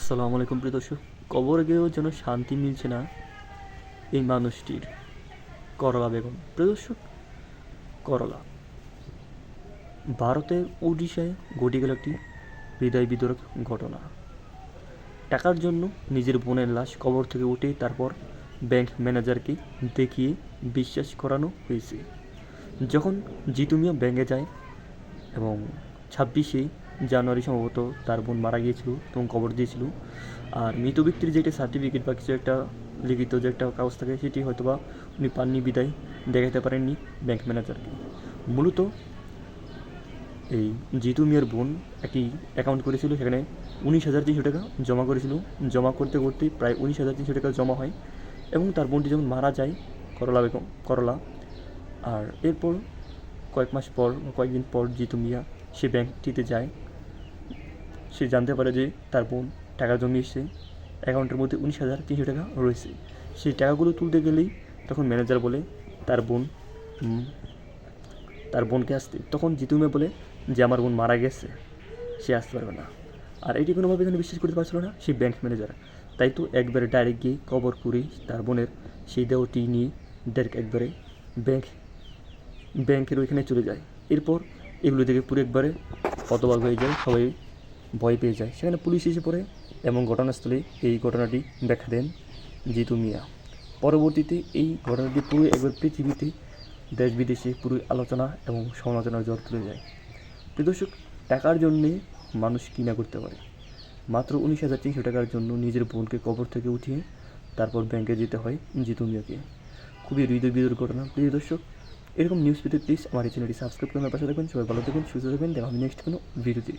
আসসালামু আলাইকুম প্রিয় দর্শক। কবরে গিয়েও যেন শান্তি মিলছে না এই মানুষটির। করলা বেগম, প্রিয় দর্শক, করলা ভারতের উড়িষ্যায় ঘটে গেল একটি হৃদয় বিদারক ঘটনা। টাকার জন্য নিজের বোনের লাশ কবর থেকে উঠে তারপর ব্যাংক ম্যানেজারকে দেখিয়ে বিশ্বাস করানো হয়েছে। যখন জিতু মিয়া ব্যাংকে যায় এবং 26শে জানুয়ারি সম্ভবত তার বোন মারা গিয়েছিল তখন কবর দিয়েছিল। আর মৃত ব্যক্তির যে একটা সার্টিফিকেট বা কিছু একটা লিখিত যে একটা কাগজ থাকে সেটি হয়তো বা উনি পাননি বিদায় দেখাতে পারেননি ব্যাংক ম্যানেজারকে। মূলত এই জিতু মিয়ার বোন একটি অ্যাকাউন্ট করেছিল, সেখানে 19,300 টাকা জমা করেছিল। জমা করতে করতে প্রায় 19,300 টাকা জমা হয় এবং তার বোনটি যখন মারা যায়, করলা বেগম, করলা, আর এরপর কয়েক মাস পর কয়েকদিন পর জিতু মিয়া সে ব্যাংকটিতে যায়। সে জানতে পারে যে তার বোন টাকা জমিয়েছে, অ্যাকাউন্টের মধ্যে 19,300 টাকা রয়েছে। সেই টাকাগুলো তুলতে গেলেই তখন ম্যানেজার বলে তার বোন তার বোনকে আসতে। তখন জিতু মিয়া বলে যে আমার বোন মারা গেছে, সে আসতে পারবে না। আর এটি কোনোভাবে এখানে বিশ্বাস করতে পারছিল না সেই ব্যাংক ম্যানেজার। তাই তো একবারে ডাইরেক্ট গিয়ে কবর করেই তার বোনের সেই দেহটি নিয়ে ডাইরেক্ট একবারে ব্যাংক ব্যাংকের ওইখানে চলে যায়। এরপর এগুলো থেকে পুরো একবারে হতবাক হয়ে যায়, সবাই ভয় পেয়ে যায়। সেখানে পুলিশ এসে পড়ে এবং ঘটনাস্থলে এই ঘটনাটি দেখা দেন জিতু মিয়া। পরবর্তীতে এই ঘটনাটি পুরো একবার পৃথিবীতে দেশ বিদেশে পুরো আলোচনা এবং সমালোচনার ঝড় তুলে যায়। প্রিয় দর্শক, টাকার জন্যে মানুষ কী না করতে পারে। মাত্র 19,300 টাকার জন্য নিজের বোনকে কবর থেকে উঠিয়ে তারপর ব্যাংকে যেতে হয় জিতু মিয়াকে। খুবই হৃদয় বিদারক ঘটনা। প্রিয় দর্শক, এরকম নিউজ পেতে প্লিজ আমার এই চ্যানেলটি সাবস্ক্রাইব করে আমার পাশে থাকবেন। সবাই ভালো থাকুন, সুস্থ থাকবেন। দেখা হবে নেক্সট কোনো ভিডিওতে।